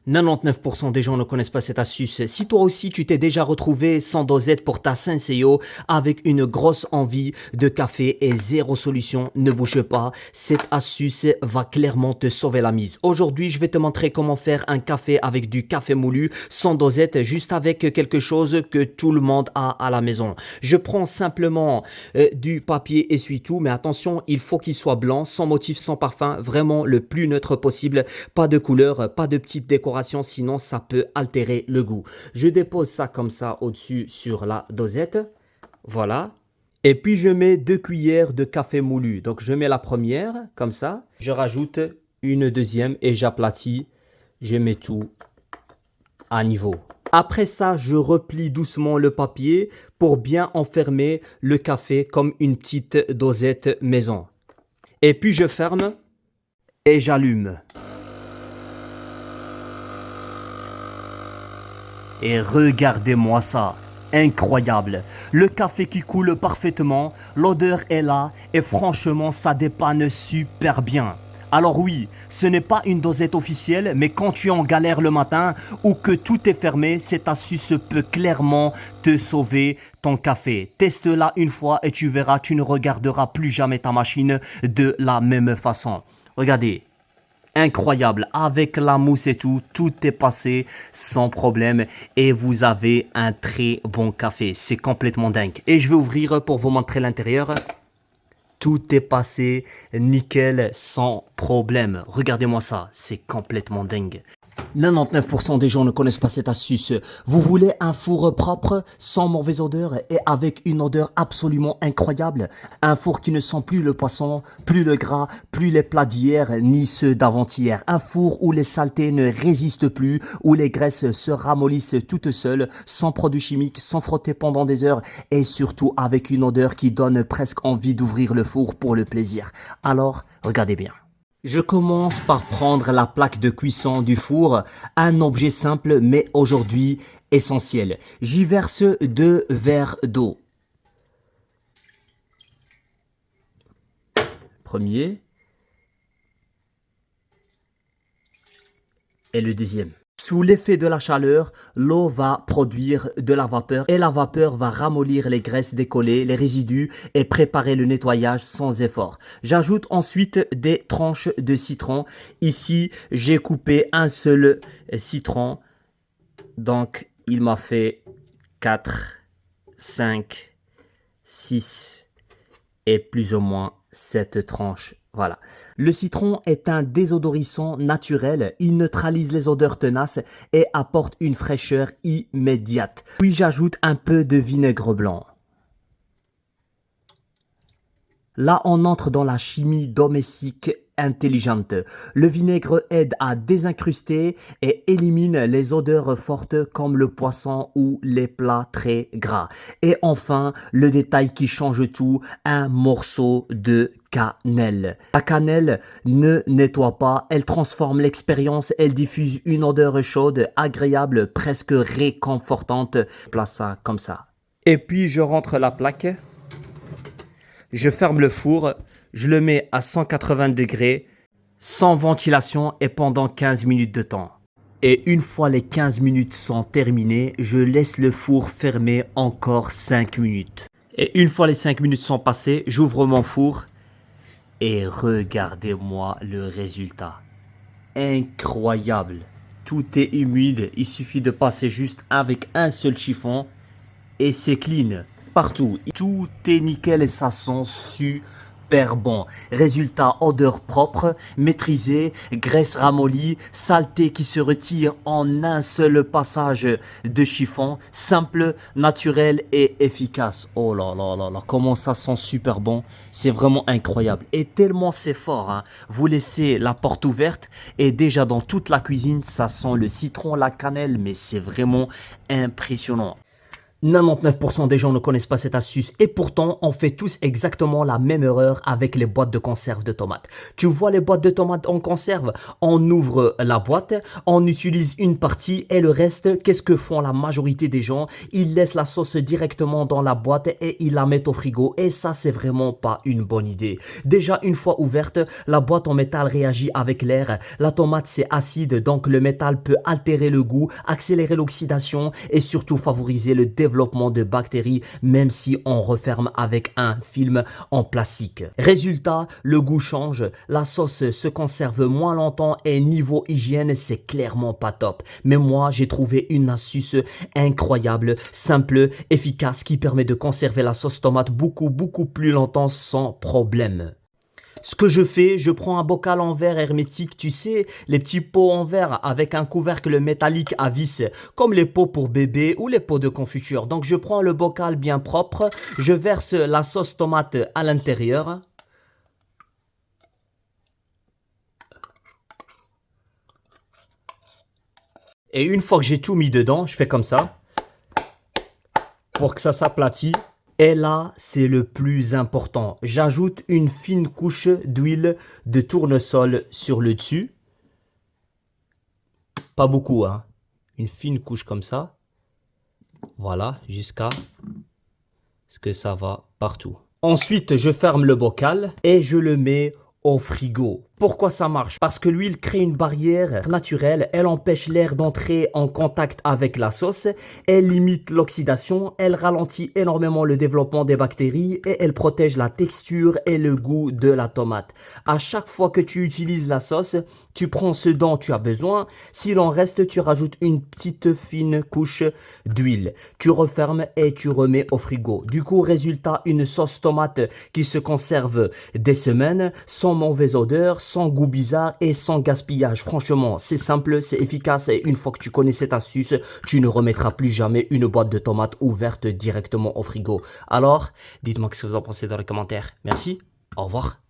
99% des gens ne connaissent pas cette astuce. Si toi aussi tu t'es déjà retrouvé sans dosette pour ta Senseo avec une grosse envie de café et zéro solution, ne bouge pas. Cette astuce va clairement te sauver la mise. Aujourd'hui, je vais te montrer comment faire un café avec du café moulu sans dosette, juste avec quelque chose que tout le monde a à la maison. Je prends simplement du papier essuie-tout, mais attention, il faut qu'il soit blanc, sans motif, sans parfum, vraiment le plus neutre possible. Pas de couleur, pas de petite décoration. Sinon ça peut altérer le goût. Je dépose ça comme ça au-dessus sur la dosette. Voilà. Et puis je mets 2 cuillères de café moulu. Donc je mets la première comme ça. Je rajoute une deuxième et j'aplatis. Je mets tout à niveau. Après ça, je replie doucement le papier pour bien enfermer le café comme une petite dosette maison. Et puis je ferme et j'allume. Et regardez-moi ça, incroyable. Le café qui coule parfaitement, l'odeur est là et franchement ça dépanne super bien. Alors oui, ce n'est pas une dosette officielle, mais quand tu es en galère le matin ou que tout est fermé, cette astuce peut clairement te sauver ton café. Teste-la une fois et tu verras, tu ne regarderas plus jamais ta machine de la même façon. Regardez. Incroyable, avec la mousse et tout, tout est passé sans problème et vous avez un très bon café. C'est complètement dingue. Et je vais ouvrir pour vous montrer l'intérieur. Tout est passé nickel sans problème. Regardez-moi ça, c'est complètement dingue. 99% des gens ne connaissent pas cette astuce. Vous voulez un four propre, sans mauvaise odeur et avec une odeur absolument incroyable. Un four qui ne sent plus le poisson, plus le gras, plus les plats d'hier, ni ceux d'avant-hier. Un four où les saletés ne résistent plus, où les graisses se ramollissent toutes seules, sans produits chimiques, sans frotter pendant des heures et surtout avec une odeur qui donne presque envie d'ouvrir le four pour le plaisir. Alors, regardez bien. Je commence par prendre la plaque de cuisson du four, un objet simple mais aujourd'hui essentiel. J'y verse 2 verres d'eau. Premier. Et le deuxième. Sous l'effet de la chaleur, l'eau va produire de la vapeur et la vapeur va ramollir les graisses décollées, les résidus et préparer le nettoyage sans effort. J'ajoute ensuite des tranches de citron. Ici, j'ai coupé un seul citron. Donc, il m'a fait 4, 5, 6 et plus ou moins 7 tranches. Voilà. Le citron est un désodorissant naturel, il neutralise les odeurs tenaces et apporte une fraîcheur immédiate. Puis j'ajoute un peu de vinaigre blanc. Là, on entre dans la chimie domestique intelligente. Le vinaigre aide à désincruster et élimine les odeurs fortes comme le poisson ou les plats très gras. Et enfin, le détail qui change tout, un morceau de cannelle. La cannelle ne nettoie pas, elle transforme l'expérience, elle diffuse une odeur chaude, agréable, presque réconfortante. Place ça comme ça. Et puis je rentre la plaque. Je ferme le four, je le mets à 180 degrés, sans ventilation et pendant 15 minutes de temps. Et une fois les 15 minutes sont terminées, je laisse le four fermé encore 5 minutes. Et une fois les 5 minutes sont passées, j'ouvre mon four et regardez-moi le résultat. Incroyable. Tout est humide, il suffit de passer juste avec un seul chiffon et c'est clean. Partout, tout est nickel et ça sent super bon. Résultat, odeur propre, maîtrisée, graisse ramollie, saleté qui se retire en un seul passage de chiffon, simple, naturel et efficace. Oh là là là là, comment ça sent super bon, c'est vraiment incroyable. Et tellement c'est fort, hein. Vous laissez la porte ouverte et déjà dans toute la cuisine, ça sent le citron, la cannelle, mais c'est vraiment impressionnant. 99% des gens ne connaissent pas cette astuce et pourtant on fait tous exactement la même erreur avec les boîtes de conserve de tomates. Tu vois les boîtes de tomates en conserve, on ouvre la boîte, on utilise une partie et le reste, qu'est-ce que font la majorité des gens? Ils laissent la sauce directement dans la boîte et ils la mettent au frigo et ça c'est vraiment pas une bonne idée. Déjà une fois ouverte, la boîte en métal réagit avec l'air, la tomate c'est acide donc le métal peut altérer le goût, accélérer l'oxydation et surtout favoriser le développement de bactéries même si on referme avec un film en plastique. Résultat, le goût change, la sauce se conserve moins longtemps et niveau hygiène c'est clairement pas top. Mais moi j'ai trouvé une astuce incroyable, simple, efficace qui permet de conserver la sauce tomate beaucoup plus longtemps sans problème. Ce que je fais, je prends un bocal en verre hermétique, tu sais, les petits pots en verre avec un couvercle métallique à vis, comme les pots pour bébé ou les pots de confiture. Donc je prends le bocal bien propre, je verse la sauce tomate à l'intérieur. Et une fois que j'ai tout mis dedans, je fais comme ça, pour que ça s'aplatit. Et là, c'est le plus important. J'ajoute une fine couche d'huile de tournesol sur le dessus. Pas beaucoup, hein. Une fine couche comme ça. Voilà, jusqu'à ce que ça va partout. Ensuite, je ferme le bocal et je le mets au frigo. Pourquoi ça marche? Parce que l'huile crée une barrière naturelle, elle empêche l'air d'entrer en contact avec la sauce, elle limite l'oxydation, elle ralentit énormément le développement des bactéries et elle protège la texture et le goût de la tomate. À chaque fois que tu utilises la sauce, tu prends ce dont tu as besoin, s'il en reste, tu rajoutes une petite fine couche d'huile. Tu refermes et tu remets au frigo. Du coup, résultat, une sauce tomate qui se conserve des semaines, sans mauvaise odeur, sans goût bizarre et sans gaspillage. Franchement, c'est simple, c'est efficace et une fois que tu connais cette astuce, tu ne remettras plus jamais une boîte de tomates ouverte directement au frigo. Alors, dites-moi ce que vous en pensez dans les commentaires. Merci, au revoir.